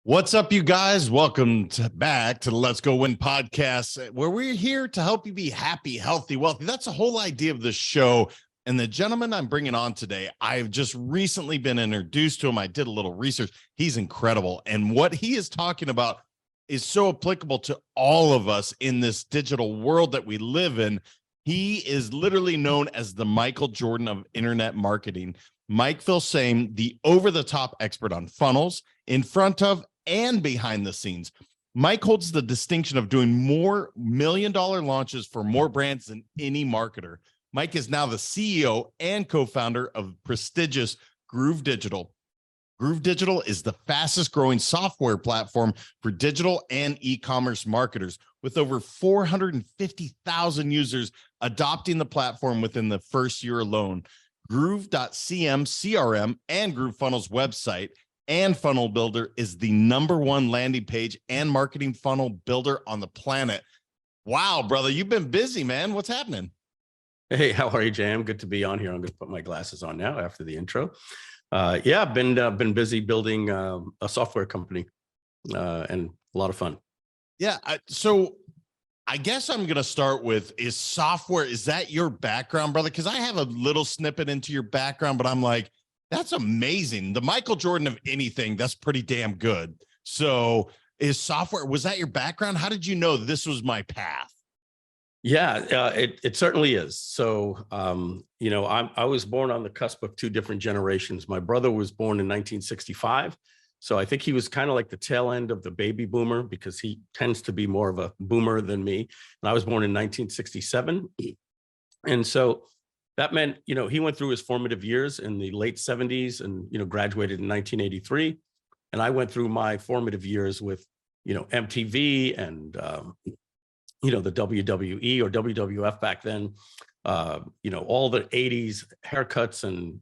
What's up, you guys? Welcome back to the Let's Go Win podcast, where we're here to help you be happy, healthy, wealthy. That's the whole idea of the show. And the gentleman I'm bringing on today, I've just recently been introduced to him. I did a little research. He's incredible. And what he is talking about is so applicable to all of us in this digital world that we live in. He is literally known as the Michael Jordan of internet marketing. Mike Filsaime, the over-the-top expert on funnels, in front of and behind the scenes. Mike holds the distinction of doing more million-dollar launches for more brands than any marketer. Mike is now the CEO and co-founder of prestigious Groove Digital. Groove Digital is the fastest growing software platform for digital and e-commerce marketers, with over 450,000 users adopting the platform within the first year alone. Groove.cm CRM and Groove Funnels website and funnel builder is the #1 landing page and marketing funnel builder on the planet. Wow, brother, you've been busy, man. What's happening? Hey, how are you, Jam? Good to be on here. I'm going to put my glasses on now after the intro. Yeah, I've been busy building a software company and a lot of fun. Yeah, so I guess I'm going to start with, is software, is that your background, brother? Because I have a little snippet into your background, but I'm like, that's amazing. The Michael Jordan of anything, that's pretty damn good. So is software, was that your background? How did you know this was my path? Yeah, it certainly is. So, I was born on the cusp of two different generations. My brother was born in 1965. So I think he was kind of like the tail end of the baby boomer because he tends to be more of a boomer than me. And I was born in 1967. And so that meant, he went through his formative years in the late 70s and, graduated in 1983. And I went through my formative years with, MTV and, the WWE or WWF back then, all the 80s haircuts and,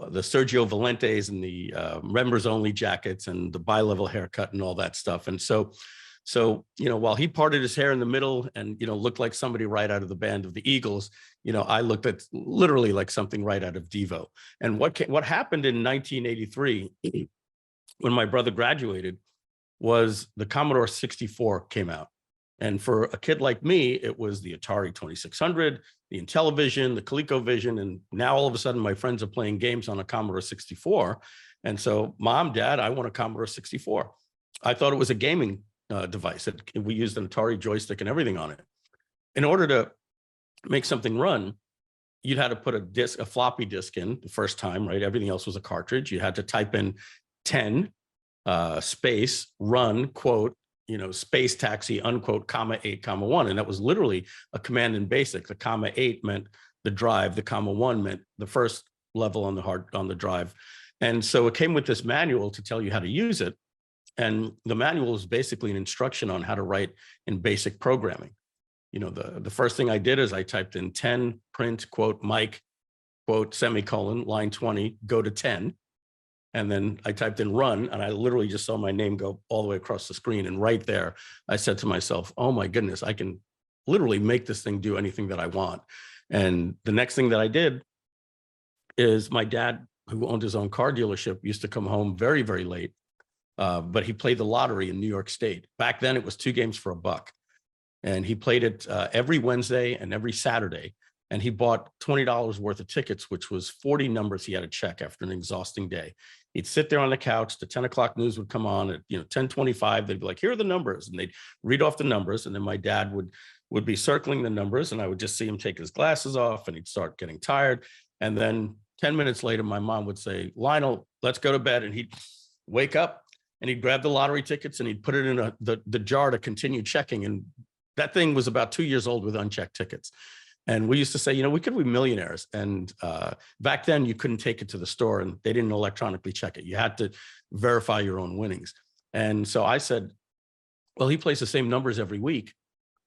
the Sergio Valentes and the members only jackets and the bi-level haircut and all that stuff. And so, while he parted his hair in the middle and, looked like somebody right out of the band of the Eagles, I looked at literally like something right out of Devo. And what happened in 1983 when my brother graduated was the Commodore 64 came out. And for a kid like me, it was the Atari 2600, the Intellivision, the ColecoVision, and now all of a sudden my friends are playing games on a Commodore 64. And so, Mom, Dad, I want a Commodore 64. I thought it was a gaming device. We used an Atari joystick and everything on it. In order to make something run, you'd had to put a floppy disk in the first time, right? Everything else was a cartridge. You had to type in 10 space run quote, space taxi unquote, comma 8, comma 1. And that was literally a command in BASIC. The comma 8 meant the drive, the comma 1 meant the first level on the drive. And so it came with this manual to tell you how to use it. And the manual is basically an instruction on how to write in basic programming. The first thing I did is I typed in 10, print, quote, Mike, quote, semicolon, line 20, go to 10. And then I typed in run, and I literally just saw my name go all the way across the screen. And right there, I said to myself, oh my goodness, I can literally make this thing do anything that I want. And the next thing that I did is my dad, who owned his own car dealership, used to come home very, very late. But he played the lottery in New York State. Back then, it was 2 games for $1. And he played it every Wednesday and every Saturday. And he bought $20 worth of tickets, which was 40 numbers he had to check after an exhausting day. He'd sit there on the couch. The 10 o'clock news would come on at 10:25. They'd be like, here are the numbers. And they'd read off the numbers. And then my dad would be circling the numbers. And I would just see him take his glasses off and he'd start getting tired. And then 10 minutes later, my mom would say, Lionel, let's go to bed. And he'd wake up and he'd grab the lottery tickets and he'd put it in the jar to continue checking. And that thing was about 2 years old with unchecked tickets. And we used to say, we could be millionaires. And back then you couldn't take it to the store and they didn't electronically check it. You had to verify your own winnings. And so I said, well, he plays the same numbers every week.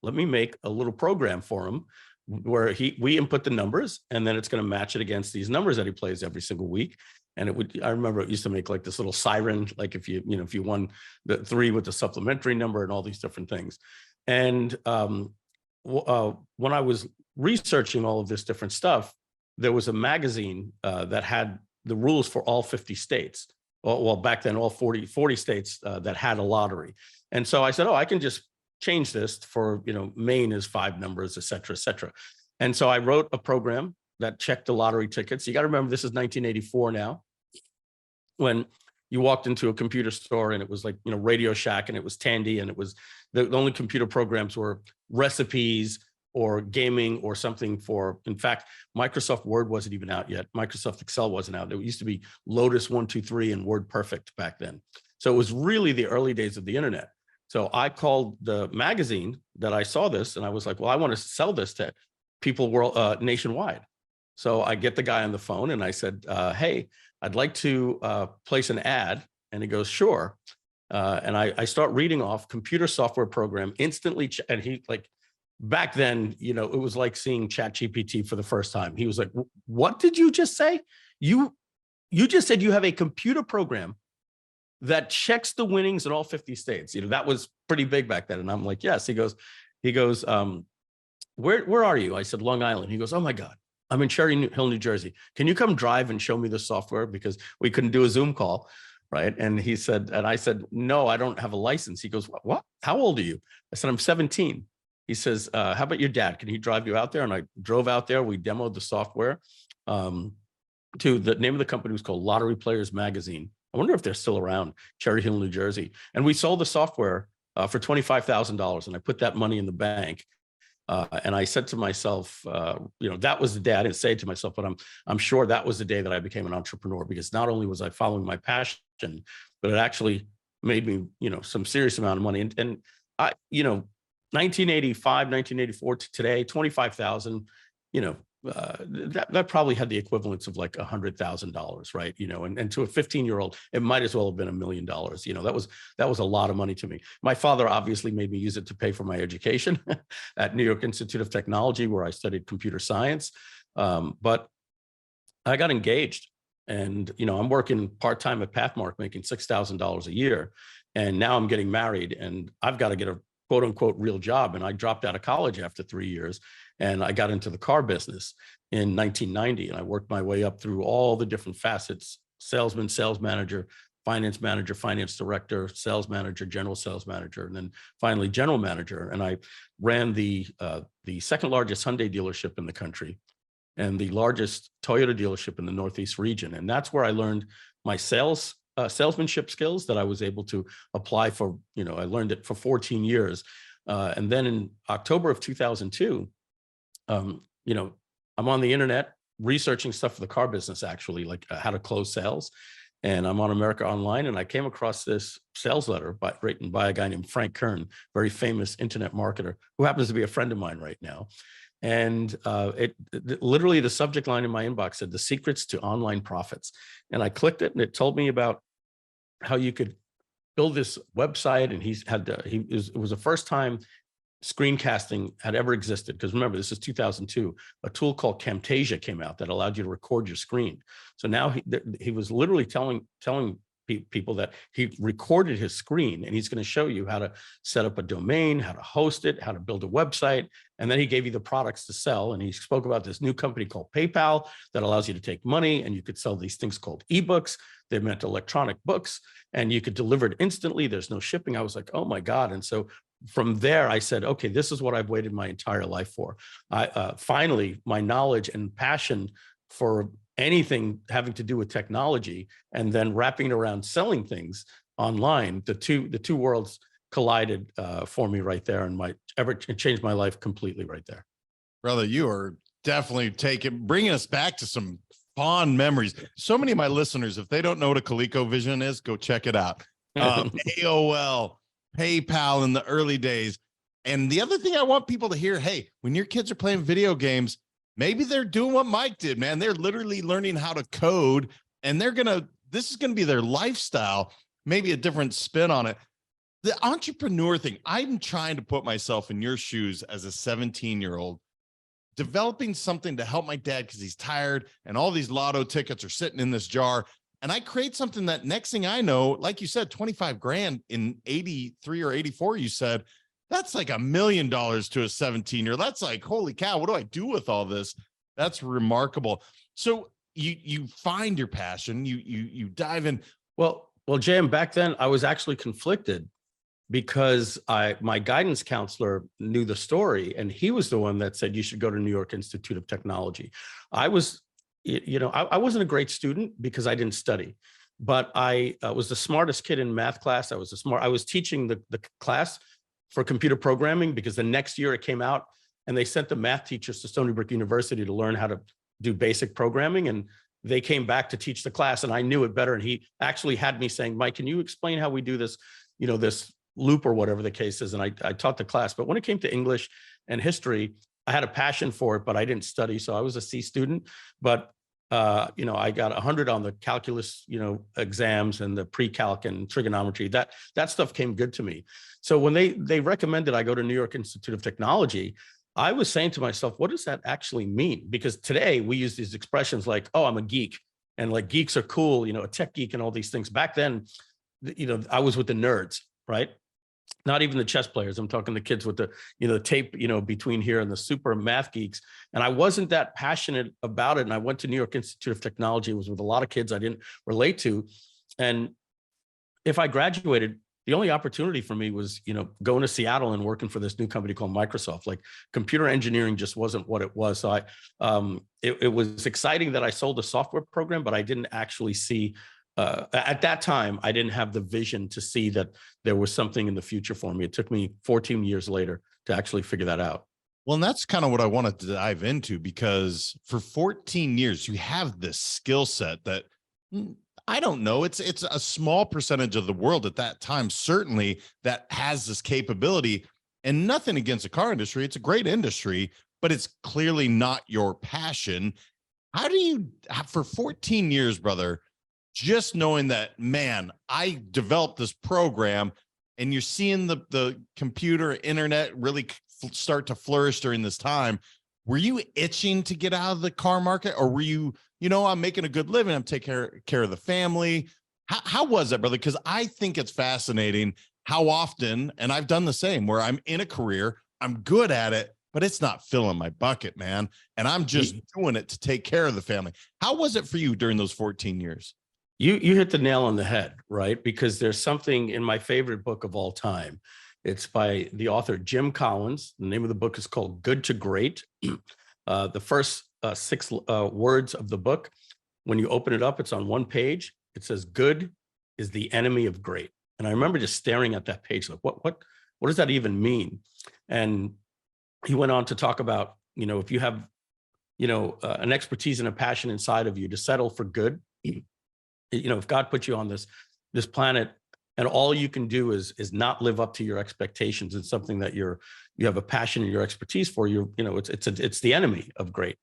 Let me make a little program for him where we input the numbers and then it's going to match it against these numbers that he plays every single week. And I remember it used to make like this little siren, like if you won the 3 with the supplementary number and all these different things. And when I was researching all of this different stuff, there was a magazine that had the rules for all 50 states. well, back then, all 40 states that had a lottery. And so I said, oh, I can just change this for, Maine is 5 numbers, et cetera, et cetera. And so I wrote a program that checked the lottery tickets. You got to remember, this is 1984 now, when you walked into a computer store and it was like, Radio Shack, and it was Tandy, and it was the only computer programs were recipes or gaming or something for, in fact, Microsoft Word wasn't even out yet. Microsoft Excel wasn't out. It used to be Lotus 1-2-3 and Word Perfect back then. So it was really the early days of the internet. So I called the magazine that I saw this, and I was like, well, I want to sell this to people nationwide. So I get the guy on the phone and I said, hey, I'd like to place an ad. And he goes, sure. And I start reading off computer software program instantly. And he, like, back then, it was like seeing ChatGPT for the first time. He was like, what did you just say? You just said you have a computer program that checks the winnings in all 50 states. That was pretty big back then. And I'm like, yes. He goes, where are you? I said, Long Island. He goes, oh my God, I'm in Cherry Hill, New Jersey. Can you come drive and show me the software? Because we couldn't do a Zoom call. Right. And he said, and I said, no, I don't have a license. He goes, what? How old are you? I said, I'm 17. He says, how about your dad? Can he drive you out there? And I drove out there. We demoed the software. To the name of the company was called Lottery Players Magazine. I wonder if they're still around, Cherry Hill, New Jersey. And we sold the software for $25,000. And I put that money in the bank. And I said to myself, that was the day. I didn't say it to myself, but I'm sure that was the day that I became an entrepreneur, because not only was I following my passion, but it actually made me, some serious amount of money. And I, 1985, 1984 to today, 25,000, that probably had the equivalence of like $100,000, right? And to a 15-year-old, it might as well have been $1 million. That was a lot of money to me. My father obviously made me use it to pay for my education at New York Institute of Technology, where I studied computer science. But I got engaged, and I'm working part-time at Pathmark, making $6,000 a year, and now I'm getting married, and I've got to get a quote unquote real job. And I dropped out of college after 3 years, and I got into the car business in 1990. And I worked my way up through all the different facets: salesman, sales manager, finance director, sales manager, general sales manager, and then finally general manager. And I ran the second largest Hyundai dealership in the country and the largest Toyota dealership in the Northeast region. And that's where I learned my salesmanship skills that I was able to apply for. I learned it for 14 years. And then in October of 2002, I'm on the internet researching stuff for the car business, actually, like how to close sales. And I'm on America Online, and I came across this sales letter written by a guy named Frank Kern, very famous internet marketer, who happens to be a friend of mine right now. And literally the subject line in my inbox said, "The secrets to online profits." And I clicked it, and it told me about how you could build this website. And it was the first time screencasting had ever existed. Because remember, this is 2002. A tool called Camtasia came out that allowed you to record your screen. So now he was literally telling people that he recorded his screen, and he's going to show you how to set up a domain, how to host it, how to build a website. And then he gave you the products to sell. And he spoke about this new company called PayPal that allows you to take money, and you could sell these things called ebooks. They meant electronic books, and you could deliver it instantly. There's no shipping. I was like, oh my God. And so from there, I said, okay, this is what I've waited my entire life for. Finally, my knowledge and passion for anything having to do with technology, and then wrapping it around selling things online, the two worlds collided for me right there, and it changed my life completely right there. Brother, you are definitely bringing us back to some fond memories. So many of my listeners, if they don't know what a ColecoVision is, go check it out. AOL, PayPal in the early days. And the other thing I want people to hear, hey, when your kids are playing video games, maybe they're doing what Mike did, man. They're literally learning how to code, and this is going to be their lifestyle, maybe a different spin on it. The entrepreneur thing, I'm trying to put myself in your shoes as a 17-year-old, developing something to help my dad because he's tired and all these lotto tickets are sitting in this jar. And I create something that next thing I know, like you said, 25 grand in 83 or 84, you said, that's like $1 million to a 17-year-old. That's like, holy cow, what do I do with all this? That's remarkable. So you find your passion, you dive in. Well, Jam, back then I was actually conflicted because my guidance counselor knew the story, and he was the one that said you should go to New York Institute of Technology. I was, I wasn't a great student because I didn't study, but I was the smartest kid in math class. I was teaching the class for computer programming because the next year it came out and they sent the math teachers to Stony Brook University to learn how to do basic programming. And they came back to teach the class and I knew it better. And he actually had me saying, Mike, can you explain how we do this, this loop or whatever the case is? And I taught the class. But when it came to English and history, I had a passion for it, but I didn't study. So I was a C student, but I got 100 on the calculus, exams and the pre-calc and trigonometry. That stuff came good to me. So when they recommended I go to New York Institute of Technology, I was saying to myself, what does that actually mean? Because today we use these expressions like, oh, I'm a geek, and like geeks are cool, a tech geek and all these things. Back then, I was with the nerds, right? Not even the chess players. I'm talking the kids with the tape, between here and the super math geeks. And I wasn't that passionate about it. And I went to New York Institute of Technology. It was with a lot of kids I didn't relate to. And if I graduated, the only opportunity for me was, going to Seattle and working for this new company called Microsoft. Like computer engineering just wasn't what it was. So it was exciting that I sold a software program, but I didn't actually see, at that time, I didn't have the vision to see that there was something in the future for me. It took me 14 years later to actually figure that out. Well, and that's kind of what I wanted to dive into, because for 14 years, you have this skill set that I don't know. It's a small percentage of the world at that time, certainly, that has this capability. And nothing against the car industry. It's a great industry, but it's clearly not your passion. How do you, for 14 years, brother, just knowing that, man, I developed this program, and you're seeing the computer internet really start to flourish during this time. Were you itching to get out of the car market, or were you, I'm making a good living, I'm taking care of the family? How was that, brother? Because I think it's fascinating how often, and I've done the same, where I'm in a career, I'm good at it, but it's not filling my bucket, man. And I'm just doing it to take care of the family. How was it for you during those 14 years? You hit the nail on the head, right? Because there's something in my favorite book of all time. It's by the author, Jim Collins. The name of the book is called Good to Great. The first 6 words of the book, when you open it up, it's on one page. It says, good is the enemy of great. And I remember just staring at that page, like, what does that even mean? And he went on to talk about, if you have, an expertise and a passion inside of you, to settle for good. If God put you on this planet, and all you can do is not live up to your expectations, it's something that you have a passion and your expertise for, it's the enemy of great.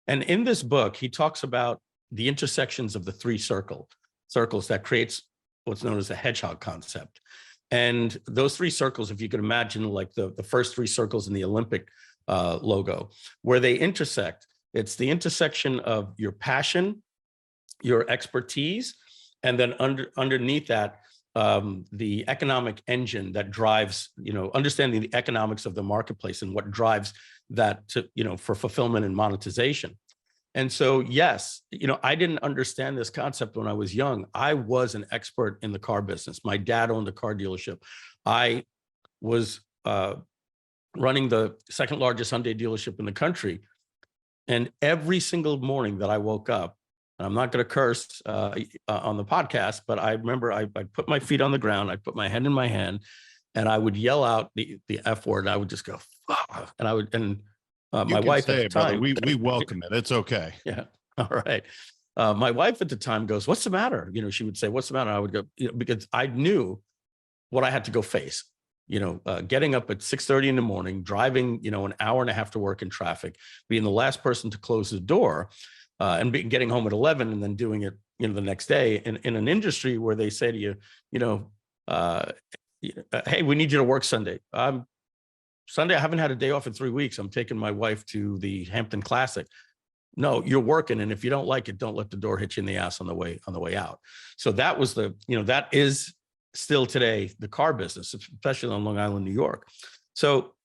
And in this book, he talks about the intersections of the 3 circles that creates what's known as the hedgehog concept. And those 3 circles, if you could imagine, like the first 3 circles in the Olympic logo, where they intersect, it's the intersection of your passion, your expertise, and then underneath that, the economic engine that drives, understanding the economics of the marketplace and what drives that to, for fulfillment and monetization. And so, yes, I didn't understand this concept when I was young. I was an expert in the car business. My dad owned a car dealership. I was running the 2nd largest Hyundai dealership in the country. And every single morning that I woke up, and I'm not going to curse on the podcast, but I remember I put my feet on the ground, I put my head in my hand, and I would yell out the F word, and I would just go, fuck. And I would, and my wife at the time, we welcome it. It's okay. Yeah. All right. My wife at the time goes, what's the matter? She would say, what's the matter? I would go, because I knew what I had to go face. Getting up at 6:30 in the morning, driving, an hour and a half to work in traffic, being the last person to close the door, and getting home at 11 and then doing it, the next day in an industry where they say to you, hey, we need you to work Sunday. Sunday, I haven't had a day off in 3 weeks. I'm taking my wife to the Hampton Classic. No, you're working. And if you don't like it, don't let the door hit you in the ass on the way out. So that was that is still today the car business, especially on Long Island, New York. So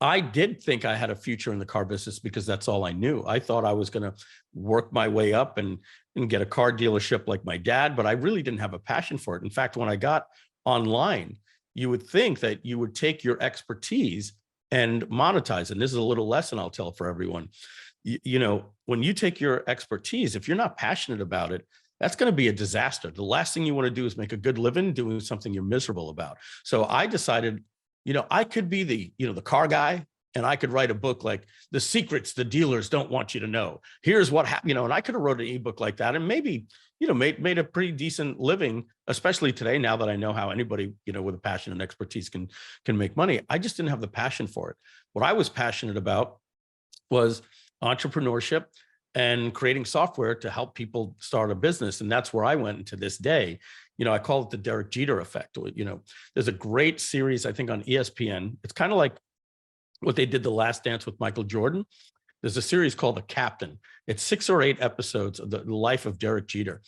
I did think I had a future in the car business because that's all I knew. I thought I was going to work my way up and and get a car dealership like my dad, but I really didn't have a passion for it. In fact, when I got online, you would think that you would take your expertise and monetize. And this is a little lesson I'll tell for everyone. You know, when you take your expertise, if you're not passionate about it, that's going to be a disaster. The last thing you want to do is make a good living doing something you're miserable about. So I decided, you know, I could be the, you know, the car guy, and I could write a book like The Secrets the Dealers Don't Want You to Know. Here's what happened, you know, and I could have wrote an ebook like that and maybe, you know, made a pretty decent living, especially today, now that I know how anybody, you know, with a passion and expertise can make money. I just didn't have the passion for it. What I was passionate about was entrepreneurship and creating software to help people start a business. And that's where I went into this day. You know, I call it the Derek Jeter effect. You know, there's a great series, I think, on ESPN. It's kind of like what they did The Last Dance with Michael Jordan. There's a series called The Captain. It's 6 or 8 episodes of the life of Derek Jeter.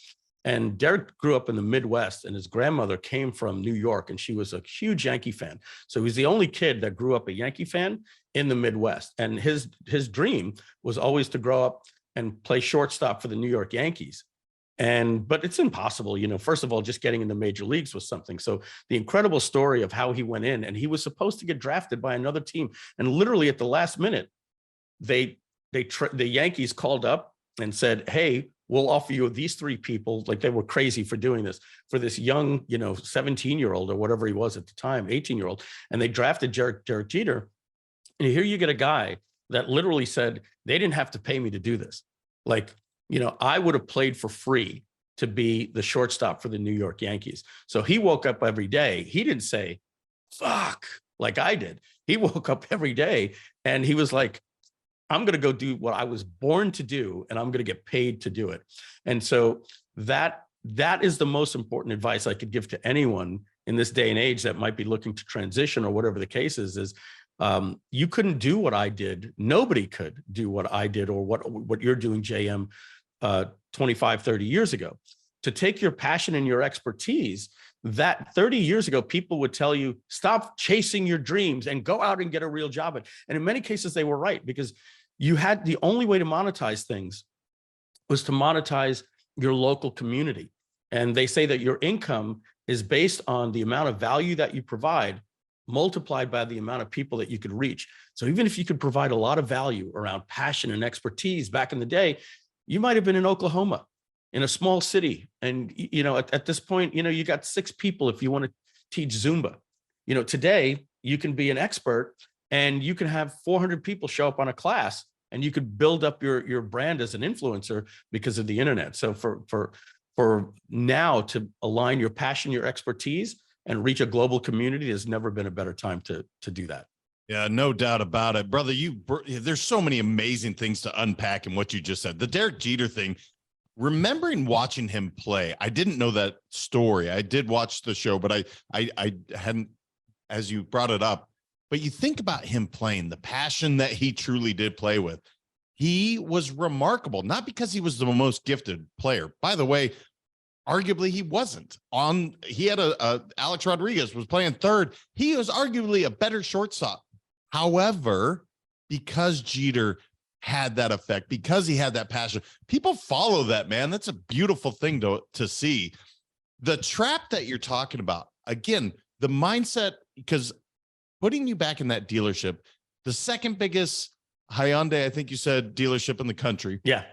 And Derek grew up in the Midwest, and his grandmother came from New York, and she was a huge Yankee fan. So he's the only kid that grew up a Yankee fan in the Midwest. And his dream was always to grow up and play shortstop for the New York Yankees. But it's impossible, you know, first of all, just getting in the major leagues was something. So the incredible story of how he went in, and he was supposed to get drafted by another team. And literally at the last minute, the Yankees called up and said, hey, we'll offer you these 3 people. Like, they were crazy for doing this for this young, you know, 17-year-old or whatever he was at the time, 18-year-old. And they drafted Derek Jeter. And here you get a guy that literally said, they didn't have to pay me to do this. Like, you know, I would have played for free to be the shortstop for the New York Yankees. So he woke up every day. He didn't say, fuck, like I did. He woke up every day and he was like, I'm going to go do what I was born to do, and I'm going to get paid to do it. And so that is the most important advice I could give to anyone in this day and age that might be looking to transition or whatever the case is you couldn't do what I did. Nobody could do what I did or what you're doing, JM, 25, 30 years ago. To take your passion and your expertise, that 30 years ago, people would tell you, stop chasing your dreams and go out and get a real job. And in many cases, they were right, because you had the only way to monetize things was to monetize your local community. And they say that your income is based on the amount of value that you provide multiplied by the amount of people that you could reach. So even if you could provide a lot of value around passion and expertise back in the day, you might have been in Oklahoma, in a small city. And, you know, at this point, you know, you got 6 people if you want to teach Zumba. You know, today you can be an expert and you can have 400 people show up on a class, and you could build up your brand as an influencer because of the internet. So for now to align your passion, your expertise, and reach a global community, has never been a better time to do that. Yeah, no doubt about it, brother. There's so many amazing things to unpack in what you just said. The Derek Jeter thing, remembering watching him play, I didn't know that story. I did watch the show, but I hadn't, as you brought it up. But you think about him playing, the passion that he truly did play with. He was remarkable, not because he was the most gifted player. By the way, arguably he wasn't he had Alex Rodriguez was playing third. He was arguably a better shortstop. However, because Jeter had that effect, because he had that passion, people follow that, man. That's a beautiful thing to see. The trap that you're talking about, again, the mindset, because putting you back in that dealership, the second biggest Hyundai, I think you said, dealership in the country. Yeah.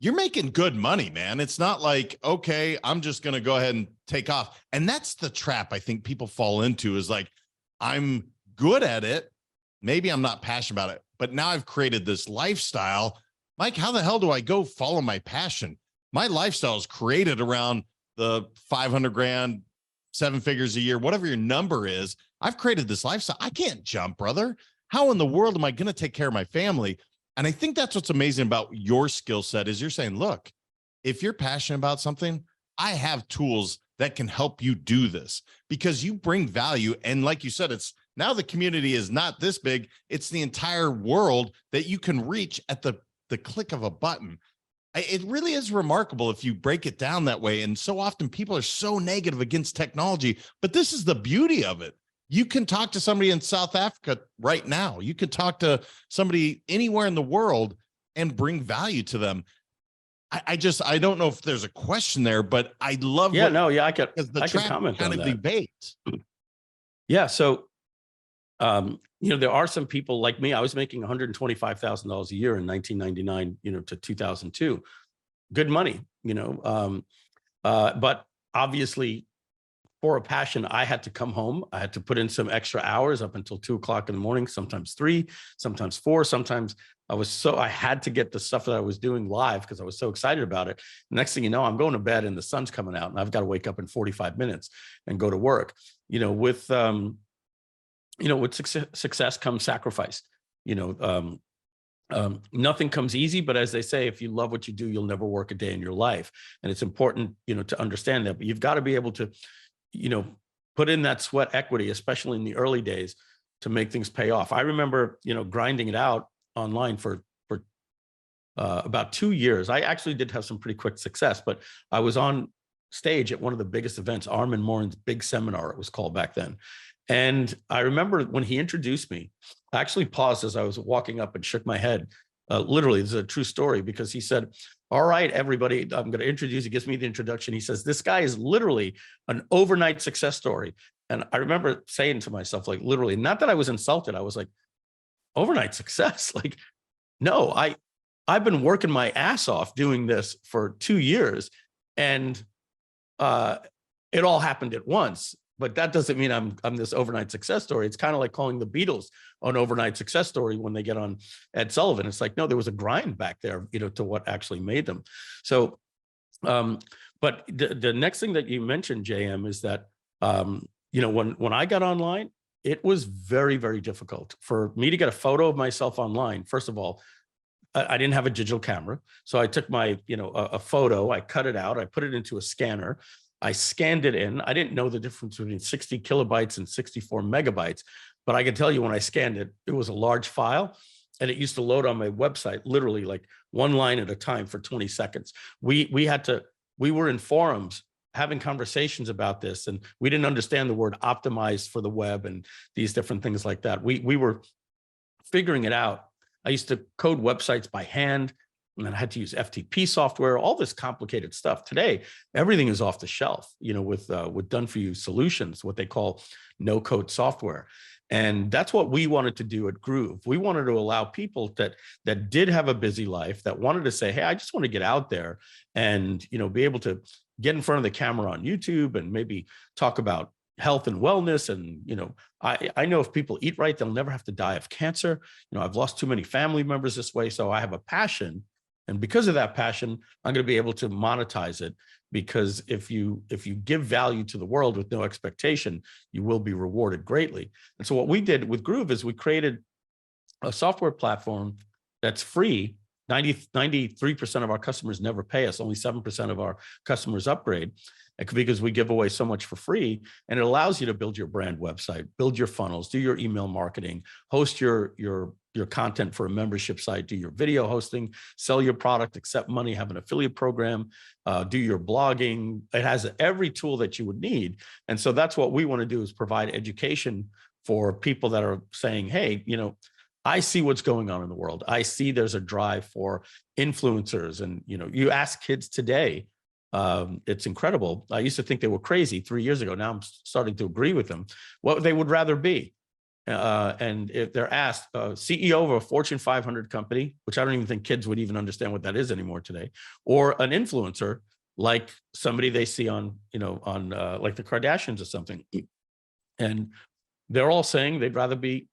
You're making good money, man. It's not like, okay, I'm just going to go ahead and take off. And that's the trap I think people fall into, is like, I'm good at it. Maybe I'm not passionate about it, but now I've created this lifestyle. Mike, how the hell do I go follow my passion? My lifestyle is created around the 500 grand, 7 figures a year, whatever your number is. I've created this lifestyle. I can't jump, brother. How in the world am I going to take care of my family? And I think that's what's amazing about your skill set, is you're saying, look, if you're passionate about something, I have tools that can help you do this, because you bring value. And like you said, it's now the community is not this big. It's the entire world that you can reach at the click of a button. It really is remarkable if you break it down that way. And so often people are so negative against technology, but this is the beauty of it. You can talk to somebody in South Africa right now. You could talk to somebody anywhere in the world and bring value to them. I don't know if there's a question there, but I love Yeah, what, no, yeah, because the I could trap comment kind on of that. debate. Yeah, so there are some people like me. I was making $125,000 a year in 1999, to 2002. Good money, but obviously for a passion, I had to come home. I had to put in some extra hours up until 2 o'clock in the morning, sometimes 3, sometimes 4, sometimes I had to get the stuff that I was doing live because I was so excited about it. Next thing you know, I'm going to bed and the sun's coming out and I've got to wake up in 45 minutes and go to work. With success comes sacrifice. You know, nothing comes easy, but as they say, if you love what you do, you'll never work a day in your life. And it's important, to understand that. But you've got to be able to, put in that sweat equity, especially in the early days, to make things pay off. I remember, grinding it out online for about 2 years. I actually did have some pretty quick success, but I was on stage at one of the biggest events, Armin Morin's big seminar, it was called back then. And I remember when he introduced me, I actually paused as I was walking up and shook my head. Literally, this is a true story, because he said, all right, everybody, I'm going to introduce, he gives me the introduction. He says, this guy is literally an overnight success story. And I remember saying to myself, like, literally, not that I was insulted. I was like, overnight success? Like, no, I've been working my ass off doing this for 2 years, and it all happened at once. But that doesn't mean I'm this overnight success story. It's kind of like calling the Beatles an overnight success story when they get on Ed Sullivan. It's like, no, there was a grind back there, to what actually made them. So, but the next thing that you mentioned, JM, is that, when I got online, it was very, very difficult for me to get a photo of myself online. First of all, I didn't have a digital camera. So I took my, a photo, I cut it out, I put it into a scanner, I scanned it in. I didn't know the difference between 60 kilobytes and 64 megabytes, but I can tell you when I scanned it, it was a large file, and it used to load on my website, literally like one line at a time for 20 seconds. We were in forums having conversations about this, and we didn't understand the word optimized for the web and these different things like that. We were figuring it out. I used to code websites by hand, and then I had to use FTP software, all this complicated stuff. Today, everything is off the shelf, with done-for-you solutions, what they call no-code software. And that's what we wanted to do at Groove. We wanted to allow people that did have a busy life, that wanted to say, hey, I just want to get out there and, be able to get in front of the camera on YouTube and maybe talk about health and wellness. And, I know if people eat right, they'll never have to die of cancer. I've lost too many family members this way. So I have a passion. And because of that passion, I'm going to be able to monetize it, because if you give value to the world with no expectation, you will be rewarded greatly. And so what we did with Groove is we created a software platform that's free. 93% of our customers never pay us. Only 7% of our customers upgrade, because we give away so much for free. And it allows you to build your brand website, build your funnels, do your email marketing, host your content for a membership site, do your video hosting, sell your product, accept money, have an affiliate program, do your blogging. It has every tool that you would need. And so that's what we want to do, is provide education for people that are saying, hey, I see what's going on in the world. I see there's a drive for influencers. And, you ask kids today, it's incredible. I used to think they were crazy 3 years ago. Now I'm starting to agree with them, what they would rather be. And if they're asked, CEO of a Fortune 500 company, which I don't even think kids would even understand what that is anymore today, or an influencer, like somebody they see on, like the Kardashians or something. And they're all saying they'd rather be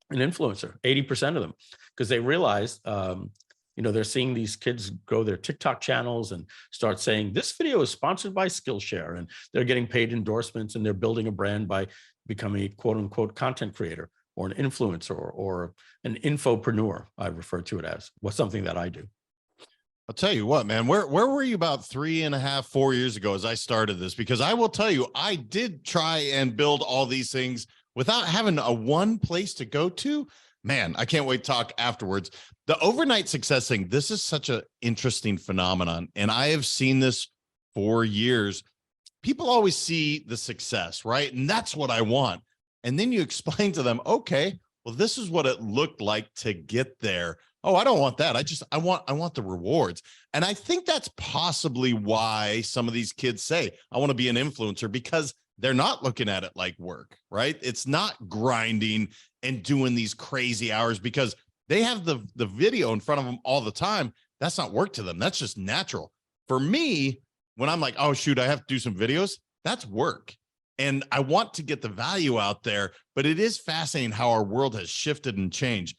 an influencer, 80% of them, because they realize, they're seeing these kids grow their TikTok channels and start saying, this video is sponsored by Skillshare, and they're getting paid endorsements, and they're building a brand by becoming a quote unquote content creator or an influencer or an infopreneur. I refer to it as something that I do. I'll tell you what, man, where were you about 3.5, 4 years ago as I started this? Because I will tell you, I did try and build all these things without having a one place to go to. Man, I can't wait to talk afterwards. The overnight success thing, this is such an interesting phenomenon. And I have seen this for years. People always see the success, right? And that's what I want. And then you explain to them, okay, well, this is what it looked like to get there. Oh, I don't want that. I want the rewards. And I think that's possibly why some of these kids say, I want to be an influencer, because they're not looking at it like work, right? It's not grinding and doing these crazy hours because they have the video in front of them all the time. That's not work to them. That's just natural. For me, when I'm like, oh, shoot, I have to do some videos, that's work. And I want to get the value out there, but it is fascinating how our world has shifted and changed.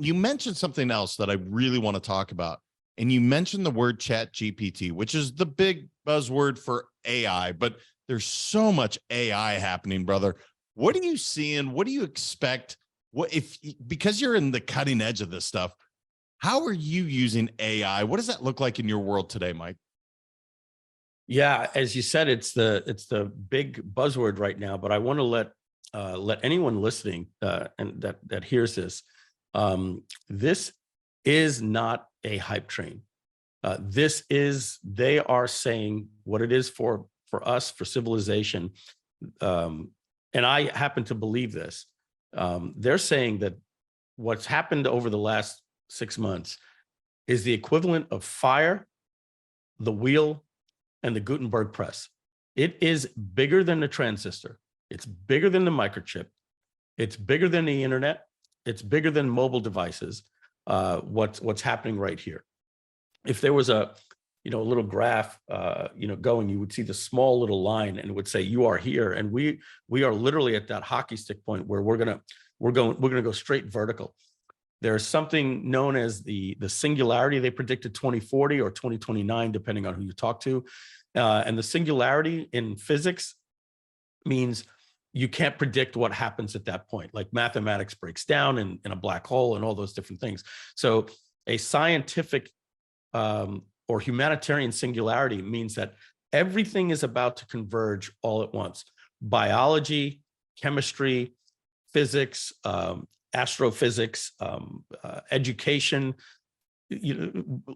You mentioned something else that I really want to talk about. And you mentioned the word chat GPT, which is the big buzzword for AI, but there's so much AI happening, brother. What are you seeing? What do you expect? What if, because you're in the cutting edge of this stuff, how are you using AI? What does that look like in your world today, Mike? Yeah, as you said, it's the big buzzword right now. But I want to let anyone listening and that hears this, this is not a hype train. They are saying what it is for us, for civilization. And I happen to believe this. They're saying that what's happened over the last 6 months is the equivalent of fire, the wheel, and the Gutenberg press. It is bigger than the transistor. It's bigger than the microchip. It's bigger than the internet. It's bigger than mobile devices. What's happening right here? If there was a little graph going, you would see the small little line, and it would say you are here, and we are literally at that hockey stick point where we're gonna go straight vertical. There's something known as the singularity. They predicted 2040 or 2029, depending on who you talk to. And the singularity in physics means you can't predict what happens at that point. Like mathematics breaks down in a black hole and all those different things. So a scientific or humanitarian singularity means that everything is about to converge all at once. Biology, chemistry, physics, astrophysics, education.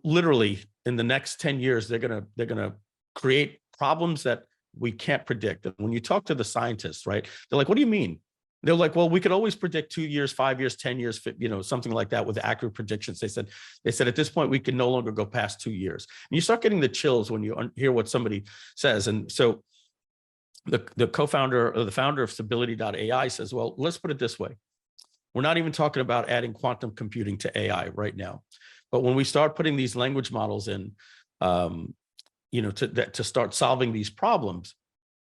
Literally in the next 10 years, they're gonna create problems that we can't predict. And when you talk to the scientists, right, they're like, "What do you mean?" They're like, "Well, we could always predict 2 years, 5 years, 10 years, something like that with accurate predictions." They said at this point we can no longer go past 2 years. And you start getting the chills when you hear what somebody says. And so the co-founder or the founder of Stability.ai says, "Well, let's put it this way. We're not even talking about adding quantum computing to AI right now. But when we start putting these language models in, to start solving these problems,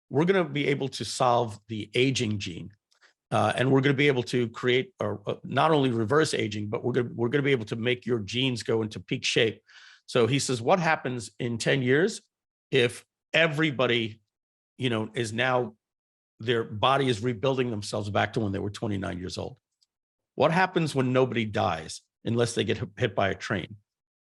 we're going to be able to solve the aging gene. And we're going to be able to create not only reverse aging, but we're going to be able to make your genes go into peak shape." So he says, what happens in 10 years if everybody, is now, their body is rebuilding themselves back to when they were 29 years old? What happens when nobody dies unless they get hit by a train?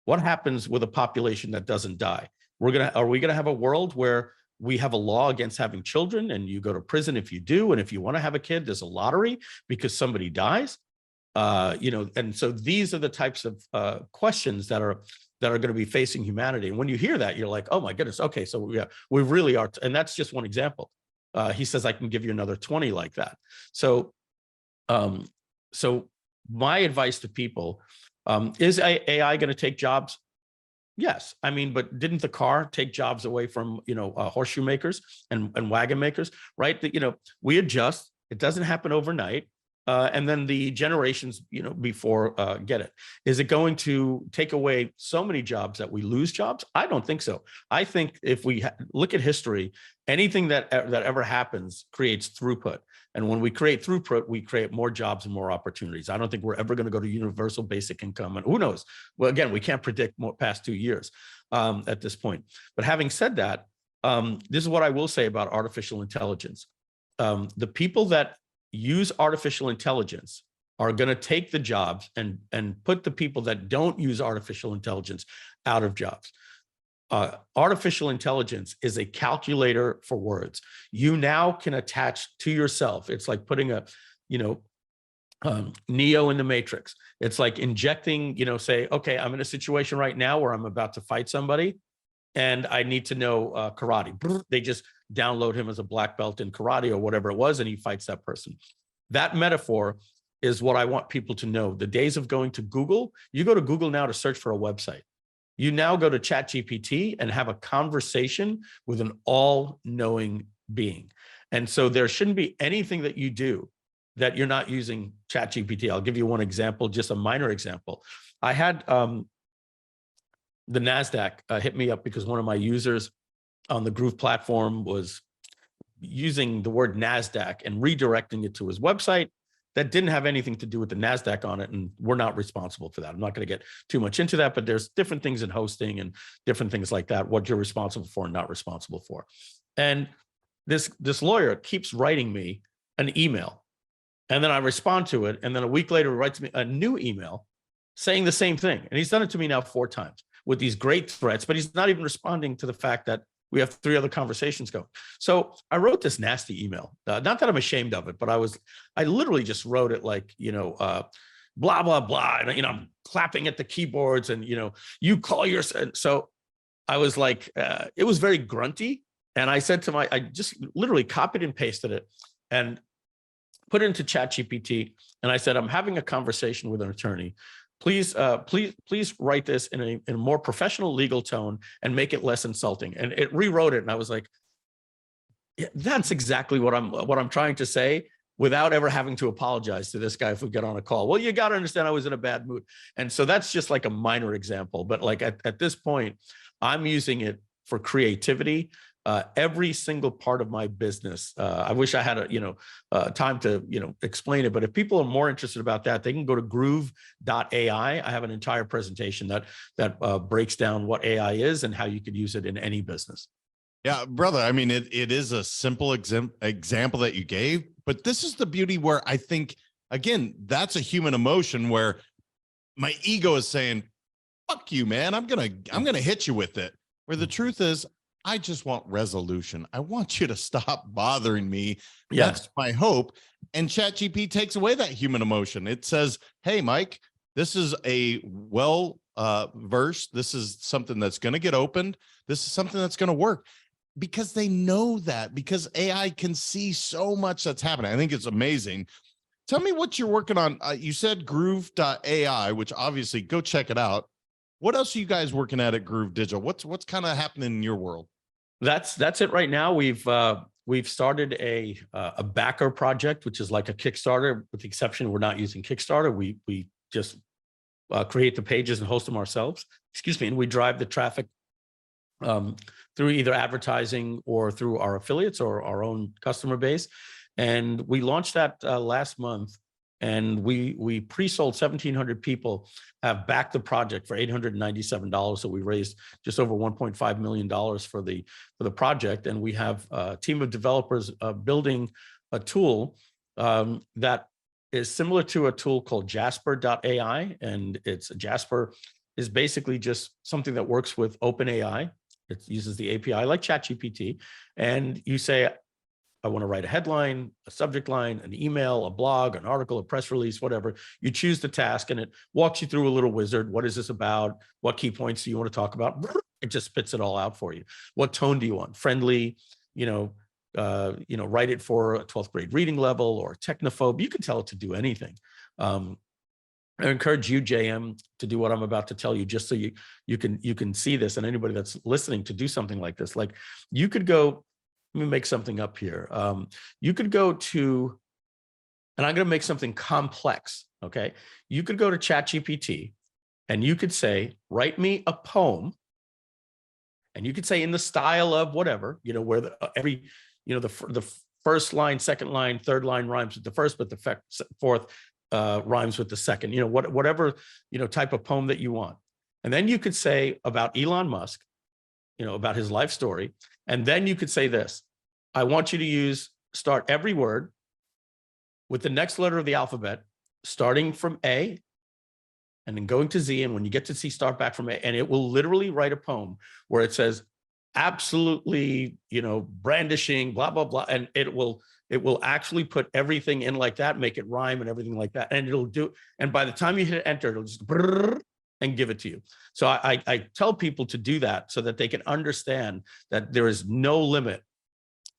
What happens with a population that doesn't die? Are we gonna have a world where we have a law against having children and you go to prison if you do, and if you want to have a kid, there's a lottery because somebody dies? And so these are the types of questions that are going to be facing humanity. And when you hear that, you're like, oh my goodness, okay, so we really are. And that's just one example. He says, I can give you another 20 like that. So my advice to people, is AI going to take jobs? Yes. I mean, but didn't the car take jobs away from, horseshoe makers and wagon makers, right? That, we adjust. It doesn't happen overnight. And then the generations, before get it. Is it going to take away so many jobs that we lose jobs? I don't think so. I think if we look at history, anything that ever happens creates throughput. And when we create throughput, we create more jobs and more opportunities. I don't think we're ever going to go to universal basic income. And who knows? Well, again, we can't predict more past 2 years at this point. But having said that, this is what I will say about artificial intelligence. The people that use artificial intelligence are going to take the jobs and put the people that don't use artificial intelligence out of jobs. Artificial intelligence is a calculator for words. You now can attach to yourself. It's like putting a, Neo in the Matrix. It's like injecting, say, okay, I'm in a situation right now where I'm about to fight somebody and I need to know karate. They just download him as a black belt in karate or whatever it was, and he fights that person. That metaphor is what I want people to know. The days of going to Google, you go to Google now to search for a website. You now go to ChatGPT and have a conversation with an all-knowing being. And so there shouldn't be anything that you do that you're not using ChatGPT. I'll give you one example, just a minor example. I had the NASDAQ hit me up because one of my users on the Groove platform was using the word NASDAQ and redirecting it to his website that didn't have anything to do with the NASDAQ on it. And we're not responsible for that. I'm not going to get too much into that, but there's different things in hosting and different things like that, what you're responsible for and not responsible for. And this lawyer keeps writing me an email, and then I respond to it. And then a week later, he writes me a new email saying the same thing. And he's done it to me now 4 times with these great threats, but he's not even responding to the fact that we have 3 other conversations going. So I wrote this nasty email. Not that I'm ashamed of it, but I literally just wrote it like, blah, blah, blah. And, I'm clapping at the keyboards and, you call your, so I was like, it was very grunty. And I said to I just literally copied and pasted it and put it into ChatGPT. And I said, I'm having a conversation with an attorney. Please write this in a more professional legal tone and make it less insulting. And it rewrote it. And I was like, yeah, that's exactly what I'm trying to say without ever having to apologize to this guy if we get on a call. Well, you got to understand I was in a bad mood. And so that's just like a minor example. But like at this point, I'm using it for creativity. Every single part of my business. I wish I had time to explain it, but if people are more interested about that, they can go to groove.ai. I have an entire presentation that breaks down what AI is and how you could use it in any business. Yeah, brother. I mean, it is a simple example that you gave, but this is the beauty where I think, again, that's a human emotion where my ego is saying, fuck you, man. I'm gonna hit you with it. Where the truth is, I just want resolution. I want you to stop bothering me. Yeah. That's my hope. And ChatGPT takes away that human emotion. It says, hey, Mike, this is a verse. This is something that's going to get opened. This is something that's going to work, because they know that, because AI can see so much that's happening. I think it's amazing. Tell me what you're working on. You said groove.ai, which obviously go check it out. What else are you guys working at Groove Digital? What's kind of happening in your world? That's it right now. We've started a backer project, which is like a Kickstarter, with the exception we're not using Kickstarter. We just create the pages and host them ourselves. Excuse me, and we drive the traffic through either advertising or through our affiliates or our own customer base. And we launched that last month. And we pre-sold 1,700 people, have backed the project for $897. So we raised just over $1.5 million for the project. And we have a team of developers building a tool that is similar to a tool called Jasper.ai. And Jasper is basically just something that works with OpenAI. It uses the API like ChatGPT. And you say, I want to write a headline, a subject line, an email, a blog, an article, a press release, whatever. You choose the task and it walks you through a little wizard. What is this about? What key points do you want to talk about? It just spits it all out for you. What tone do you want? Friendly, write it for a 12th grade reading level or technophobe. You can tell it to do anything. I encourage you, JM, to do what I'm about to tell you, just so you can see this, and anybody that's listening to do something like this. Like, you could go, let me make something up here. You could go to, and I'm going to make something complex. Okay. You could go to ChatGPT and you could say, write me a poem. And you could say in the style of whatever, where the first line, second line, third line rhymes with the first, but the fourth rhymes with the second, whatever, type of poem that you want. And then you could say about Elon Musk, about his life story. And then you could say this: I want you to start every word with the next letter of the alphabet, starting from A and then going to Z. And when you get to C, start back from A, and it will literally write a poem where it says, absolutely, brandishing, blah, blah, blah. And it will actually put everything in like that, make it rhyme and everything like that. And it'll do, and by the time you hit enter, it'll just and give it to you. So I tell people to do that so that they can understand that there is no limit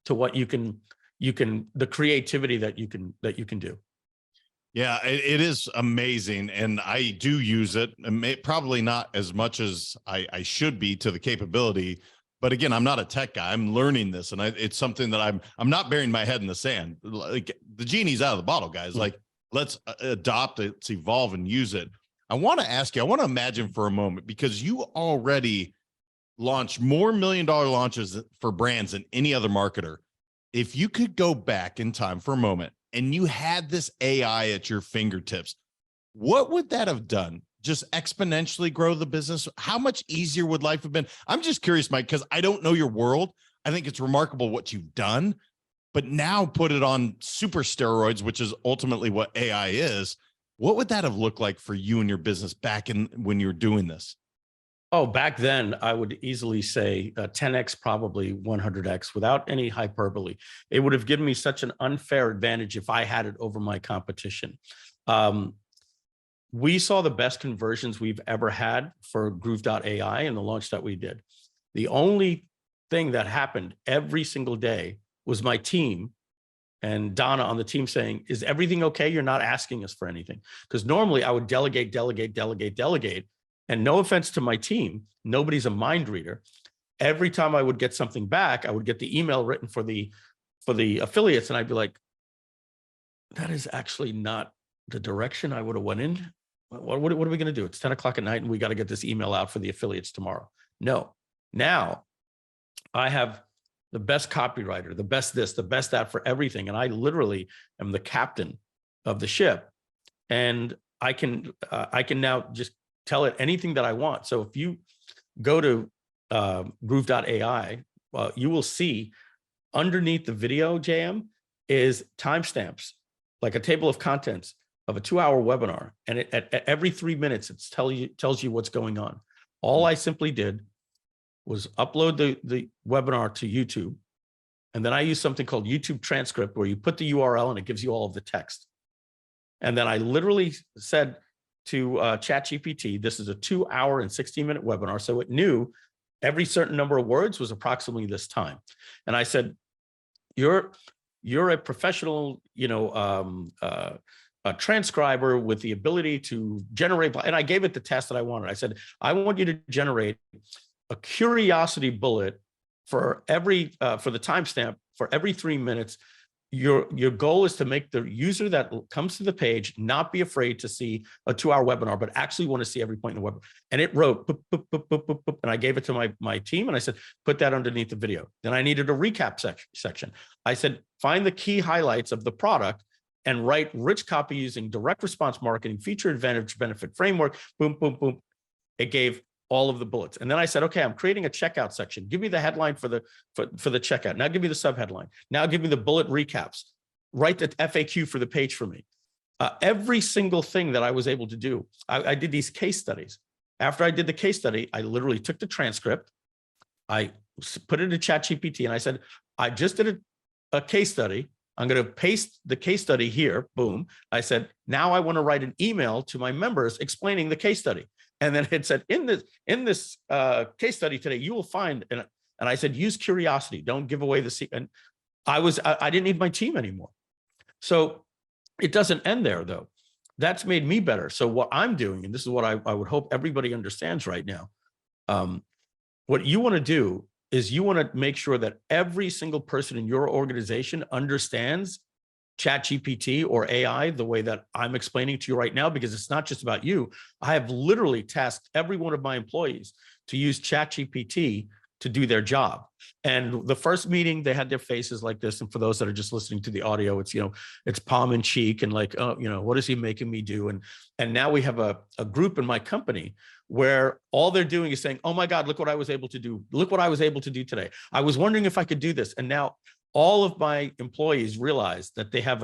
to what you can, the creativity that you can do. Yeah, it is amazing. And I do use it, and probably not as much as I should be to the capability. But again, I'm not a tech guy. I'm learning this, and it's something that I'm not burying my head in the sand. Like, the genie's out of the bottle, guys. Like, let's adopt it, let's evolve and use it. I want to ask you, I want to imagine for a moment, because you already launched more $1 million launches for brands than any other marketer. If you could go back in time for a moment and you had this AI at your fingertips, what would that have done? Just exponentially grow the business? How much easier would life have been? I'm just curious, Mike, because I don't know your world. I think it's remarkable what you've done, but now put it on super steroids, which is ultimately what AI is. What would that have looked like for you and your business back in when you were doing this? Oh, back then, I would easily say 10x, probably 100x, without any hyperbole. It would have given me such an unfair advantage if I had it over my competition. We saw the best conversions we've ever had for Groove.ai and the launch that we did. The only thing that happened every single day was my team and Donna on the team saying, "Is everything okay? You're not asking us for anything." Because normally I would delegate. And no offense to my team, nobody's a mind reader. Every time I would get something back, I would get the email written for the affiliates, and I'd be like, "That is actually not the direction I would have went in. What are we going to do? It's 10 o'clock at night and we got to get this email out for the affiliates tomorrow." No. Now I have the best copywriter, the best this, the best that for everything. And I literally am the captain of the ship. And I can now just tell it anything that I want. So if you go to Groove.ai, you will see underneath the video, JM, is timestamps, like a table of contents of a 2-hour webinar. And at every 3 minutes, it tells you what's going on. All I simply did was upload the webinar to YouTube. And then I use something called YouTube transcript, where you put the URL and it gives you all of the text. And then I literally said to ChatGPT, this is a 2-hour and 16-minute webinar. So it knew every certain number of words was approximately this time. And I said, you're a professional, a transcriber with the ability to generate, and I gave it the test that I wanted. I said, I want you to generate a curiosity bullet for every for the timestamp for every 3 minutes. Your goal is to make the user that comes to the page not be afraid to see a 2-hour webinar, but actually want to see every point in the webinar. And it wrote, boop, boop, boop, boop, boop, boop, and I gave it to my team, and I said, put that underneath the video. Then I needed a recap section. I said, find the key highlights of the product and write rich copy using direct response marketing, feature advantage benefit framework, boom, boom, boom. It gave all of the bullets. And then I said, okay, I'm creating a checkout section. Give me the headline for the checkout. Now give me the subheadline. Now give me the bullet recaps. Write the FAQ for the page for me. Every single thing that I was able to do, I did these case studies. After I did the case study, I literally took the transcript, I put it in ChatGPT, and I said, I just did a case study. I'm going to paste the case study here. Boom. I said, now I want to write an email to my members explaining the case study. And then it said, in this case study today, you will find, and I said, use curiosity. Don't give away the secret. And I didn't need my team anymore. So it doesn't end there, though. That's made me better. So what I'm doing, and this is what I would hope everybody understands right now, what you want to do is you want to make sure that every single person in your organization understands ChatGPT or AI the way that I'm explaining to you right now, because it's not just about you. I have literally tasked every one of my employees to use ChatGPT to do their job. And the first meeting, they had their faces like this. And for those that are just listening to the audio, it's, it's palm in cheek and like, oh, what is he making me do? And now we have a group in my company where all they're doing is saying, oh my God, look what I was able to do. Look what I was able to do today. I was wondering if I could do this. And now all of my employees realize that they have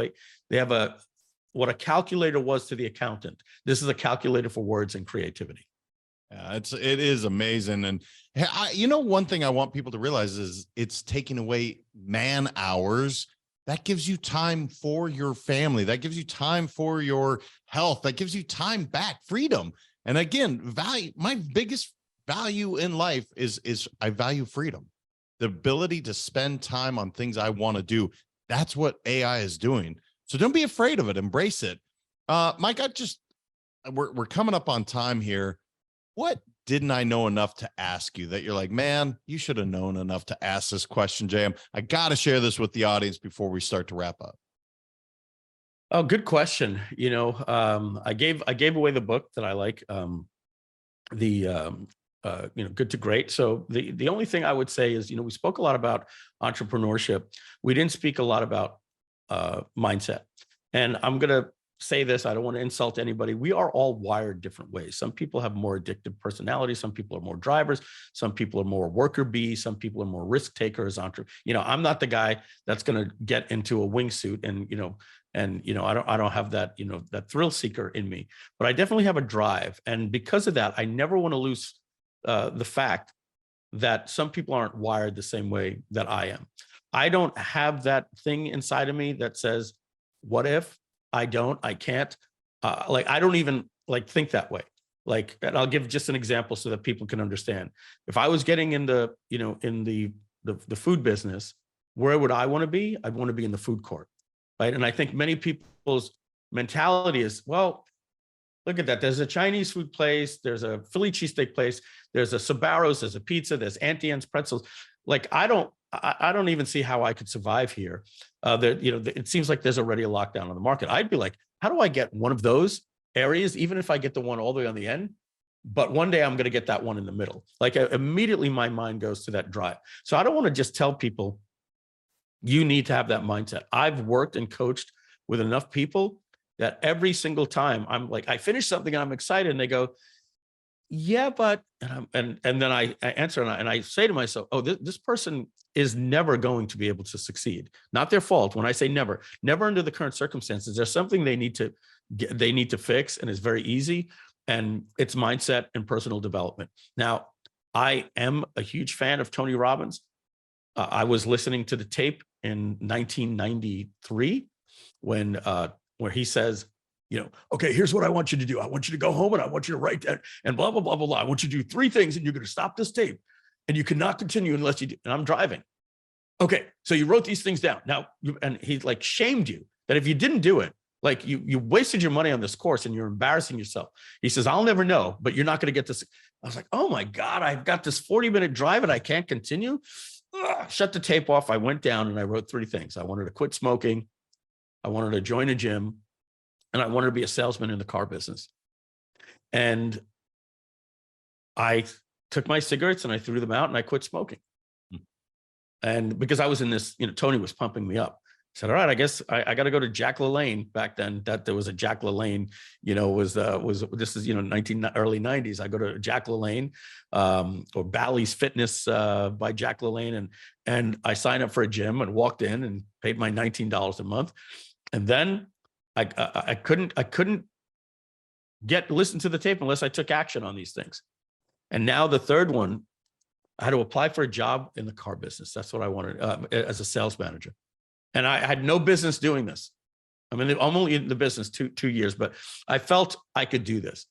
what a calculator was to the accountant. This is a calculator for words and creativity. Yeah, it is amazing. And one thing I want people to realize is it's taking away man hours. That gives you time for your family. That gives you time for your health. That gives you time back, freedom. And again, value. My biggest value in life is I value freedom, the ability to spend time on things I want to do. That's what AI is doing. So don't be afraid of it. Embrace it. Mike, we're coming up on time here. What didn't I know enough to ask you that you're like, man, you should have known enough to ask this question, JM? I got to share this with the audience before we start to wrap up. Oh, good question. I gave away the book that I like, Good to Great. So the only thing I would say is, we spoke a lot about entrepreneurship. We didn't speak a lot about mindset. And I'm going to say this, I don't want to insult anybody. We are all wired different ways. Some people have more addictive personalities. Some people are more drivers. Some people are more worker bees. Some people are more risk takers. I'm not the guy that's going to get into a wingsuit I don't have that, that thrill seeker in me, but I definitely have a drive. And because of that, I never want to lose the fact that some people aren't wired the same way that I am. I don't have that thing inside of me that says, what if I can't, I don't even think that way. And I'll give just an example so that people can understand. If I was getting into, in the food business, where would I want to be? I'd want to be in the food court. Right. And I think many people's mentality is, well, look at that. There's a Chinese food place. There's a Philly cheesesteak place. There's a Sbarro's. There's a pizza. There's Auntie Anne's pretzels. I don't even see how I could survive here. It seems like there's already a lockdown on the market. I'd be like, how do I get one of those areas, even if I get the one all the way on the end? But one day I'm going to get that one in the middle. Immediately my mind goes to that drive. So I don't want to just tell people, you need to have that mindset. I've worked and coached with enough people that every single time I'm like, I finish something and I'm excited, and they go, yeah, but, and then I answer and I say to myself, oh, this person is never going to be able to succeed. Not their fault. When I say never under the current circumstances, there's something they need to fix, and it's very easy. And it's mindset and personal development. Now, I am a huge fan of Tony Robbins. I was listening to the tape in 1993 where he says, okay, here's what I want you to do. I want you to go home and I want you to write that and blah, blah, blah, blah, blah. I want you to do 3 things and you're going to stop this tape and you cannot continue unless you do. And I'm driving. Okay. So you wrote these things down. Now, and he shamed you that if you didn't do it, you wasted your money on this course and you're embarrassing yourself. He says, I'll never know, but you're not going to get this. I was like, oh my God, I've got this 40-minute drive and I can't continue. Shut the tape off. I went down and I wrote 3 things. I wanted to quit smoking. I wanted to join a gym, and I wanted to be a salesman in the car business. And I took my cigarettes and I threw them out and I quit smoking. And because I was in this, Tony was pumping me up. I said, all right, I guess I got to go to Jack LaLanne. Back then, that there was a Jack LaLanne, this is, early 90s. I go to Jack LaLanne or Bally's Fitness by Jack LaLanne. And I signed up for a gym and walked in and paid my $19 a month. And then I couldn't listen to the tape unless I took action on these things. And now the third one, I had to apply for a job in the car business. That's what I wanted as a sales manager. And I had no business doing this. I mean, I'm only in the business two years, but I felt I could do this.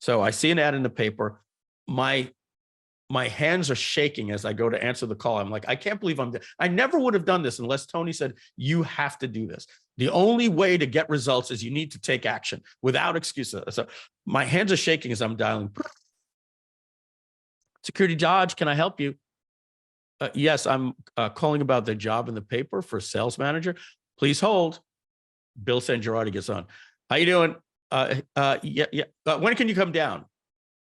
So I see an ad in the paper. My hands are shaking as I go to answer the call. I'm like, I can't believe I never would have done this unless Tony said, you have to do this. The only way to get results is you need to take action without excuses. So my hands are shaking as I'm dialing. Security Dodge, can I help you? Yes, I'm calling about the job in the paper for sales manager. Please hold. Bill San Girardi gets on. How you doing? Yeah. When can you come down?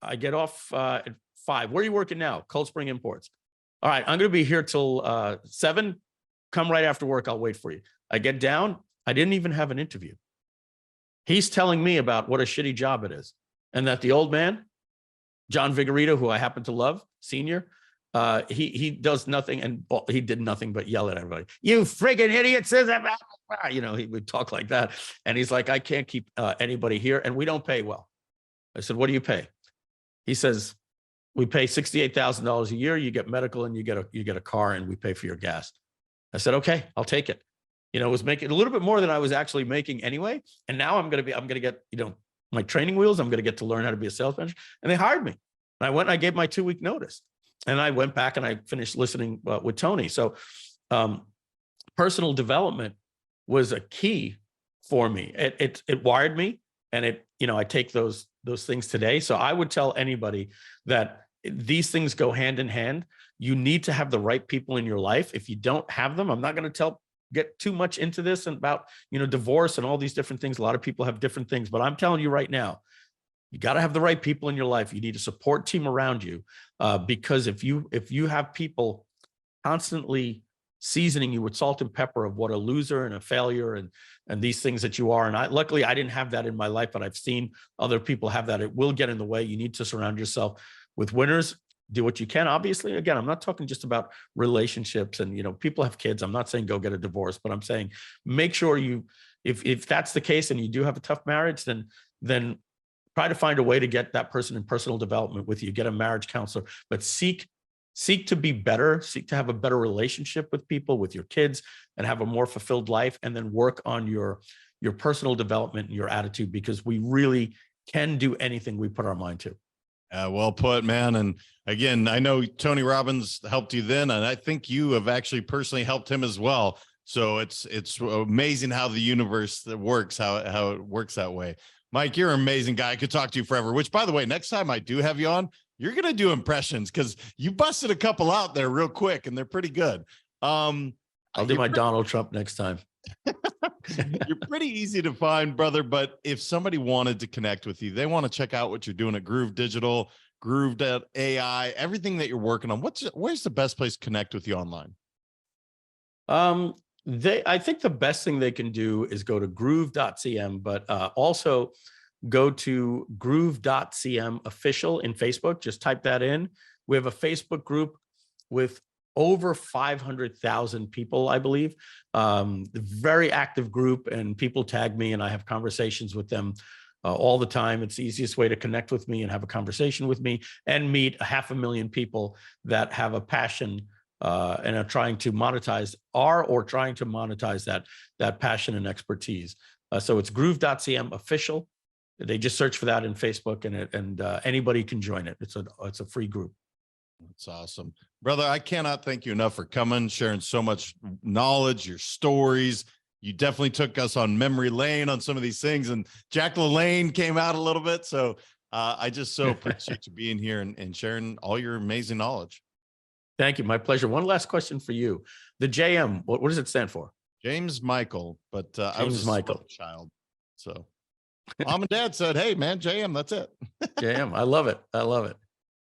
I get off at 5. Where are you working now? Cold Spring Imports. All right, I'm going to be here till 7. Come right after work. I'll wait for you. I get down. I didn't even have an interview. He's telling me about what a shitty job it is, and that the old man, John Vigorito, who I happen to love, senior, he does nothing, and he did nothing but yell at everybody. You friggin' idiots! He would talk like that, and he's like, I can't keep anybody here, and we don't pay well. I said, what do you pay? He says, we pay $68,000 a year. You get medical, and you get a car, and we pay for your gas. I said, okay, I'll take it. It was making a little bit more than I was actually making anyway, and now I'm gonna get my training wheels. I'm gonna get to learn how to be a sales manager, and they hired me. And I went and I gave my 2-week notice. And I went back and I finished listening with Tony. So personal development was a key for me. It wired me. And I take those things today. So I would tell anybody that these things go hand in hand. You need to have the right people in your life. If you don't have them, I'm not going to get too much into this and about, divorce and all these different things. A lot of people have different things, but I'm telling you right now, you got to have the right people in your life. You need a support team around you, because if you have people constantly seasoning you with salt and pepper of what a loser and a failure and these things that you are. And luckily I didn't have that in my life, but I've seen other people have that. It will get in the way. You need to surround yourself with winners. Do what you can. Obviously, again, I'm not talking just about relationships and, people have kids. I'm not saying go get a divorce, but I'm saying make sure if that's the case and you do have a tough marriage, then try to find a way to get that person in personal development with you, get a marriage counselor, but seek to be better, seek to have a better relationship with people, with your kids, and have a more fulfilled life, and then work on your personal development and your attitude, because we really can do anything we put our mind to. Well put, man. And again, I know Tony Robbins helped you then, and I think you have actually personally helped him as well. So it's amazing how the universe works, how it works that way. Mike, you're an amazing guy. I could talk to you forever, which, by the way, next time I do have you on, you're going to do impressions, because you busted a couple out there real quick and they're pretty good. I'll do my Donald Trump next time. You're pretty easy to find, brother. But if somebody wanted to connect with you, they want to check out what you're doing at Groove Digital, Groove.ai, everything that you're working on. Where's the best place to connect with you online? I think the best thing they can do is go to groove.cm, but also go to groove.cm official in Facebook. Just type that in. We have a Facebook group with over 500,000 people, I believe. Very active group, and people tag me and I have conversations with them all the time. It's the easiest way to connect with me and have a conversation with me and meet 500,000 people that have a passion and are trying to monetize that passion and expertise. So it's groove.cm official. They just search for that in Facebook, and anybody can join it. It's a free group. That's awesome, brother. I cannot thank you enough for coming, sharing so much knowledge, your stories. You definitely took us on memory lane on some of these things, and Jack LaLanne came out a little bit. So I just so appreciate you being here and sharing all your amazing knowledge. Thank you. My pleasure. One last question for you. The JM, what does it stand for? James Michael, but I was Michael child. So mom and dad said, hey, man, JM, that's it. JM. I love it. I love it.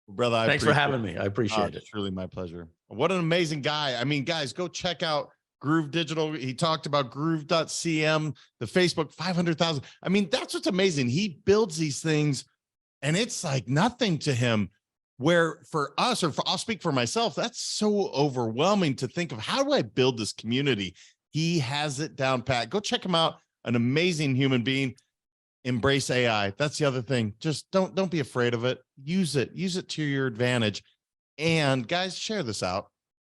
Brother, thanks for having me. I appreciate it. It's really my pleasure. What an amazing guy. I mean, guys, go check out Groove Digital. He talked about groove.cm, the Facebook 500,000. I mean, that's what's amazing. He builds these things and it's like nothing to him. Where for us, I'll speak for myself, that's so overwhelming to think of, how do I build this community? He has it down pat. Go check him out. An amazing human being. Embrace AI. That's the other thing. Just don't be afraid of it. Use it to your advantage. And guys, share this out.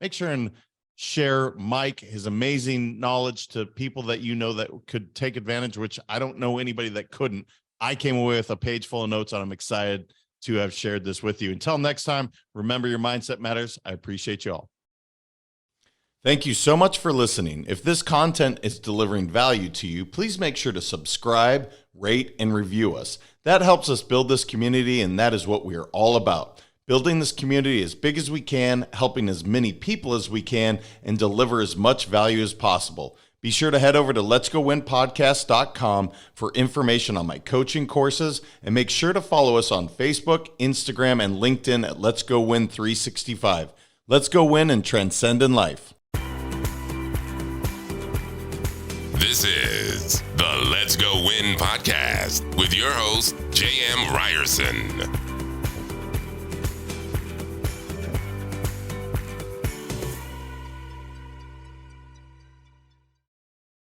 Make sure and share Mike, his amazing knowledge, to people that that could take advantage, which I don't know anybody that couldn't. I came away with a page full of notes, and I'm excited to have shared this with you. Until next time, remember, your mindset matters. I appreciate you all. Thank you so much for listening. If this content is delivering value to you, please make sure to subscribe, rate, and review us. That helps us build this community, and that is what we are all about. Building this community as big as we can, helping as many people as we can, and deliver as much value as possible. Be sure to head over to letsgowinpodcast.com for information on my coaching courses, and make sure to follow us on Facebook, Instagram, and LinkedIn at Let's Go Win 365. Let's go win and transcend in life. This is the Let's Go Win podcast with your host, J.M. Ryerson.